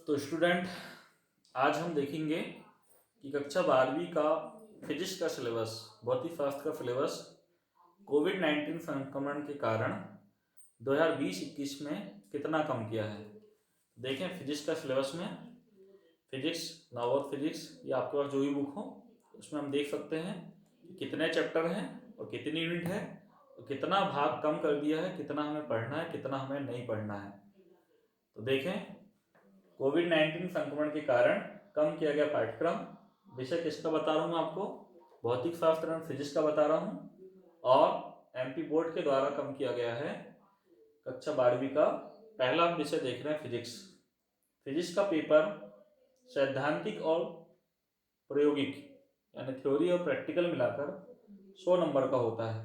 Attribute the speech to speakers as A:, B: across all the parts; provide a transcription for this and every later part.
A: तो स्टूडेंट, आज हम देखेंगे कि कक्षा 12वीं का फिजिक्स का सिलेबस, भौतिक शास्त्र का सिलेबस कोविड-19 संक्रमण के कारण 2020-21 में कितना कम किया है। देखें फिजिक्स का सिलेबस में फिजिक्स, नवोदय फिजिक्स या आपके पास जो भी बुक हो उसमें हम देख सकते हैं कि कितने चैप्टर हैं और कितनी यूनिट है और कितना भाग कम कर दिया है, कितना हमें पढ़ना है, कितना हमें नहीं पढ़ना है। तो देखें, कोविड-19 संक्रमण के कारण कम किया गया पाठ्यक्रम। विषय किसका बता रहा हूँ मैं आपको, भौतिक शास्त्र एवं फिजिक्स का बता रहा हूँ। और एमपी बोर्ड के द्वारा कम किया गया है कक्षा 12वीं का। पहला हम विषय देख रहे हैं फिजिक्स। फिजिक्स का पेपर सैद्धांतिक और प्रायोगिक यानी थ्योरी और प्रैक्टिकल मिलाकर 100 नंबर का होता है।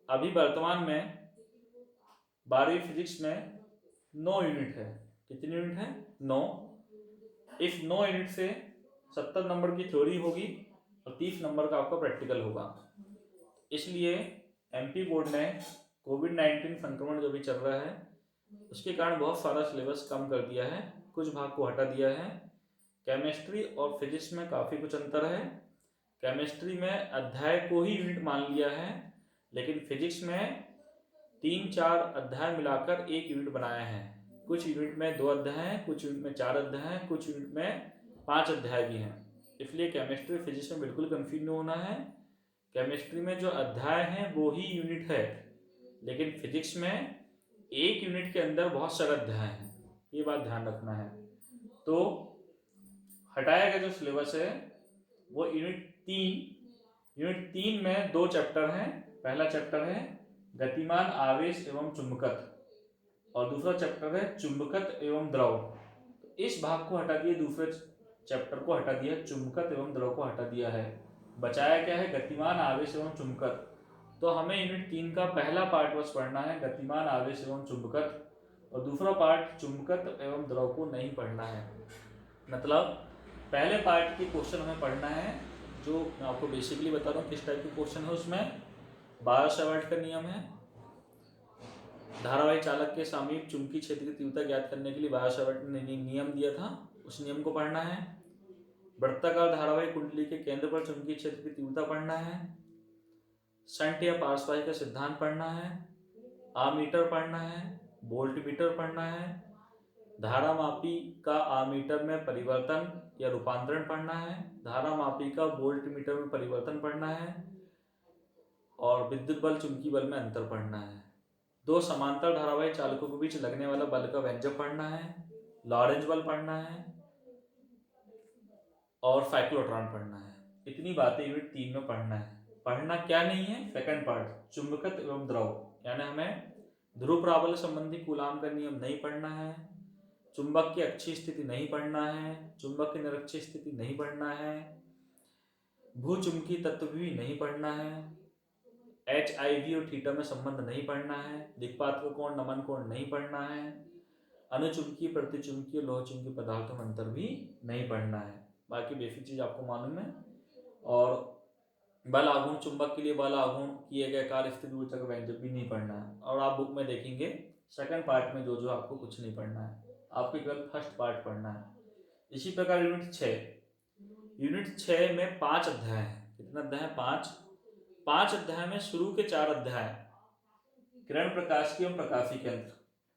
A: अभी वर्तमान में 12वीं फिजिक्स में 9 यूनिट है। कितनी यूनिट है? 9। इस 9 यूनिट से 70 नंबर की थ्योरी होगी और 30 नंबर का आपका प्रैक्टिकल होगा। इसलिए एमपी बोर्ड ने कोविड-19 संक्रमण जो भी चल रहा है उसके कारण बहुत सारा सिलेबस कम कर दिया है, कुछ भाग को हटा दिया है। केमिस्ट्री और फिजिक्स में काफ़ी कुछ अंतर है। केमिस्ट्री में अध्याय को ही यूनिट मान लिया है, लेकिन फिजिक्स में 3-4 अध्याय मिलाकर एक यूनिट बनाया है। कुछ यूनिट में 2 अध्याय हैं, कुछ यूनिट में 4 अध्याय हैं, कुछ यूनिट में 5 अध्याय भी हैं। इसलिए केमिस्ट्री फिजिक्स में बिल्कुल कंफ्यूज नहीं होना है। केमिस्ट्री में जो अध्याय हैं वो ही यूनिट है, लेकिन फिजिक्स में एक यूनिट के अंदर बहुत सारे अध्याय हैं, ये बात ध्यान रखना है। तो हटाया गया जो सिलेबस है वो यूनिट 3 में 2 चैप्टर हैं। पहला चैप्टर है गतिमान आवेश एवं चुंबकत्व और दूसरा चैप्टर है चुंबकत्व एवं द्रव। तो इस भाग को हटा दिया, दूसरे चैप्टर को हटा दिया, चुंबकत्व एवं द्रव को हटा दिया है। बचाया क्या है? गतिमान आवेश एवं चुंबकत्व। तो हमें यूनिट 3 का पहला पार्ट बस पढ़ना है, गतिमान आवेश एवं चुंबकत्व, और दूसरा पार्ट चुंबकत्व एवं द्रव को नहीं पढ़ना है। मतलब पहले पार्ट के क्वेश्चन हमें पढ़ना है, जो मैं आपको बेसिकली बता रहा हूँ किस टाइप के क्वेश्चन है। उसमें बायो-सावर्ट का नियम है, धारावाही चालक के समीप चुंबकीय क्षेत्र की तीव्रता ज्ञात करने के लिए बायो-सावर्ट ने नियम दिया था, उस नियम को पढ़ना है। वृत्ताकार धारावाही कुंडली के केंद्र पर चुंबकीय क्षेत्र की तीव्रता पढ़ना है। शंट या पार्श्ववायु का सिद्धांत पढ़ना है। आमीटर पढ़ना है। वोल्टमीटर पढ़ना है। धारामापी का आमीटर में परिवर्तन या रूपांतरण पढ़ना है। धारामापी का वोल्टमीटर में परिवर्तन पढ़ना है। और विद्युत बल चुंबकीय बल में अंतर पढ़ना है। 2 समांतर धारावाही चालकों के बीच लगने वाला बल का व्यंजक पढ़ना है। लॉरेंज बल पढ़ना है और साइक्लोट्रॉन पढ़ना है। इतनी बातें यूनिट 3 में पढ़ना है। पढ़ना क्या नहीं है? सेकंड पार्ट चुंबकत्व एवं द्रव, यानी हमें ध्रुव प्राबल्य संबंधी कूलाम का नियम नहीं पढ़ना है, चुंबक की अक्षीय स्थिति नहीं पढ़ना है, चुंबक की निरक्षीय स्थिति नहीं पढ़ना है, भूचुंबकीय तत्व भी नहीं पढ़ना है, HIV और थीटा में संबंध नहीं पढ़ना है, दिक्पात कोण, नमन कोण नहीं पढ़ना है, अनुचुंबकीय, प्रतिचुंबकीय, लोह चुंबकीय पदार्थों में अंतर भी नहीं पढ़ना है। बाकी बेसिक चीज आपको मालूम है। और बल आघूर्ण चुंबक के लिए बल आघूर्ण किए गए कार्य स्थिति ऊर्जा का व्यंजक भी नहीं पढ़ना है। और आप बुक में देखेंगे सेकंड पार्ट में जो जो आपको कुछ नहीं पढ़ना है, आपको केवल फर्स्ट पार्ट पढ़ना है। इसी प्रकार यूनिट 6 में 5 अध्याय हैं। कितने अध्याय हैं? 5 अध्याय में शुरू के 4 अध्याय किरण प्रकाश की एवं प्रकाशी केंद्र।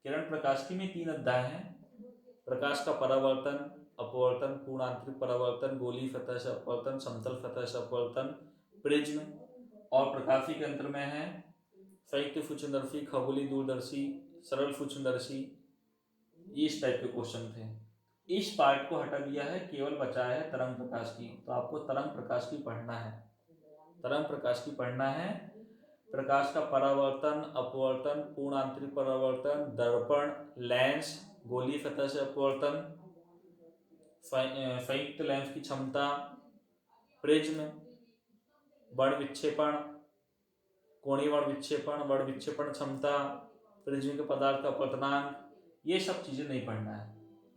A: किरण प्रकाश की में 3 अध्याय हैं। प्रकाश का परावर्तन, अपवर्तन, पूर्णांतरिक परावर्तन, गोलीय सतह से अपवर्तन, समतल सतह से अपवर्तन, प्रिज्म। और प्रकाशी केंद्र में है संयुक्त सूक्ष्मदर्शी, खगोलीय दूरदर्शी, सरल सूक्ष्मदर्शी। इस टाइप के क्वेश्चन थे। इस पार्ट को हटा दिया है, केवल बचा है तरंग प्रकाश की। तो आपको तरंग प्रकाश की पढ़ना है, तरंग प्रकाश की पढ़ना है। प्रकाश का परावर्तन, अपवर्तन, पूर्ण आंतरिक परावर्तन, दर्पण, लेंस, गोलीय सतह से अपवर्तन, संयुक्त लेंस की क्षमता, प्रिज्म, बड़ विक्षेपण, कोणीय बड़ विक्षेपण, बड़ विक्षेपण क्षमता, प्रिज्म के पदार्थ का अपवर्तनांक, ये सब चीजें नहीं पढ़ना है,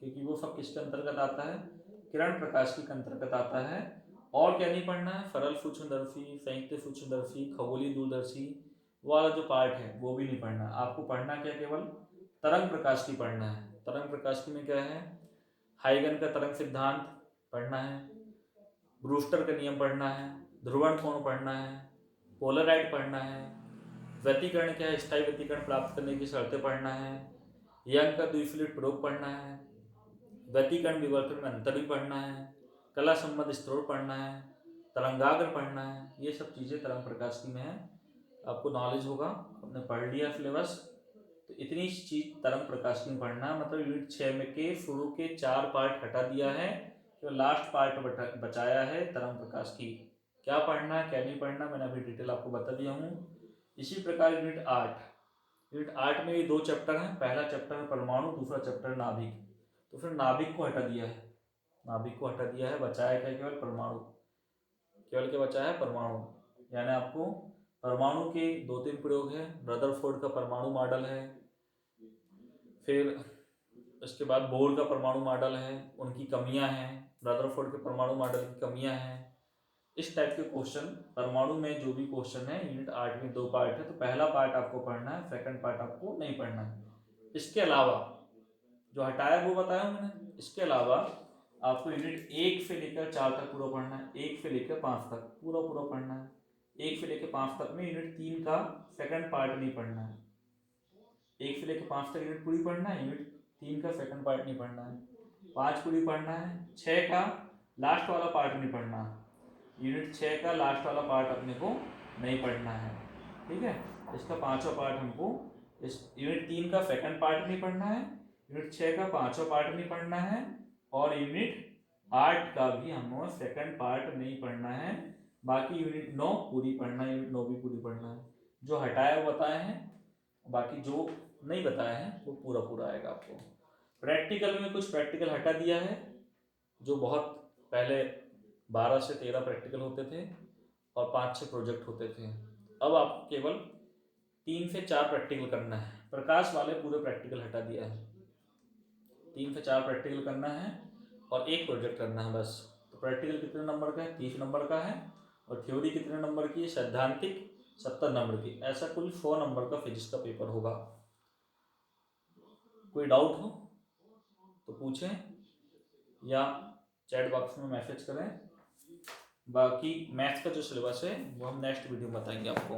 A: क्योंकि वो सब किसके अंतर्गत आता है? किरण प्रकाश के अंतर्गत आता है। और क्या नहीं पढ़ना है? सरल सूक्ष्मदर्शी, संयुक्त सूक्ष्मदर्शी, खगोलीय दूरदर्शी वाला जो पार्ट है वो भी नहीं पढ़ना। आपको पढ़ना क्या? केवल तरंग प्रकाश की पढ़ना है। तरंग प्रकाश की में क्या है? हाइगन का तरंग सिद्धांत पढ़ना है, ब्रूस्टर का नियम पढ़ना है, ध्रुवण कोण पढ़ना है, पोलराइड पढ़ना है, व्यतिकरण क्या है, स्थायी व्यतिकरण प्राप्त करने की शर्तें पढ़ना है, यंग का द्विफ्लूइड प्रयोग पढ़ना है, व्यतिकरण विवर्तन में अंतर भी पढ़ना है, कला संबंध स्त्रोत पढ़ना है, तरंगाग्र पढ़ना है। ये सब चीज़ें तरंग प्रकाशिकी में है, आपको नॉलेज होगा, आपने पढ़ लिया सिलेबस। तो इतनी चीज तरंग प्रकाशिकी में पढ़ना है, मतलब यूनिट 6 में के शुरू के 4 पार्ट हटा दिया है, तो लास्ट पार्ट बचाया है तरंग प्रकाशिकी। क्या पढ़ना है क्या नहीं पढ़ना मैंने अभी डिटेल आपको बता दिया हूँ। इसी प्रकार यूनिट 8 में भी 2 चैप्टर हैं, पहला चैप्टर है परमाणु, दूसरा चैप्टर नाभिक। तो फिर नाभिक को हटा दिया है, नाभिक को हटा दिया है, बचाया क्या, केवल परमाणु, केवल क्या बचा है, परमाणु। यानी आपको परमाणु के 2-3 प्रयोग है, रदरफोर्ड का परमाणु मॉडल है, फिर उसके बाद बोर का परमाणु मॉडल है, उनकी कमियां हैं, रदरफोर्ड के परमाणु मॉडल की कमियां हैं। इस टाइप के क्वेश्चन परमाणु में जो भी क्वेश्चन है, यूनिट 8 में 2 पार्ट है, तो पहला पार्ट आपको पढ़ना है, सेकंड पार्ट आपको नहीं पढ़ना है। इसके अलावा जो हटाया वो बताया मैंने, इसके अलावा आपको यूनिट 1 से लेकर 4 तक पूरा पढ़ना है, 1 से लेकर 5 तक पूरा पढ़ना है। 1 से लेकर 5 तक में यूनिट 3 का सेकंड पार्ट नहीं पढ़ना है, 1 से लेकर 5 तक यूनिट पूरी पढ़ना है, यूनिट 3 का सेकंड पार्ट नहीं पढ़ना है, 5 पूरी पढ़ना है, 6 का लास्ट वाला पार्ट नहीं पढ़ना, यूनिट 6 का लास्ट वाला पार्ट अपने को नहीं पढ़ना है, ठीक है। इसका 5वां पार्ट हमको, इस यूनिट 3 का सेकंड पार्ट नहीं पढ़ना है, यूनिट 6 का 5वां पार्ट नहीं पढ़ना है, और यूनिट 8 का भी हमें सेकंड पार्ट नहीं पढ़ना है। बाकी यूनिट 9 पूरी पढ़ना है, यूनिट 9 भी पूरी पढ़ना है। जो हटाया वो बताए हैं, बाकी जो नहीं बताया है वो पूरा आएगा आपको। प्रैक्टिकल में कुछ प्रैक्टिकल हटा दिया है, जो बहुत पहले 12 से 13 प्रैक्टिकल होते थे और 5-6 प्रोजेक्ट होते थे। अब आपको केवल 3 से 4 प्रैक्टिकल करना है, प्रकाश वाले पूरे प्रैक्टिकल हटा दिया है, 3 से 4 प्रैक्टिकल करना है और 1 प्रोजेक्ट करना है बस। तो प्रैक्टिकल कितने नंबर का है, 30 नंबर का है, और थ्योरी कितने नंबर की है, सैद्धांतिक 70 नंबर की। ऐसा कुल 100 नंबर का फिजिक्स का पेपर होगा। कोई डाउट हो तो पूछें या चैट बॉक्स में मैसेज करें। बाकी मैथ्स का जो सिलेबस है वो हम नेक्स्ट वीडियो में बताएंगे आपको।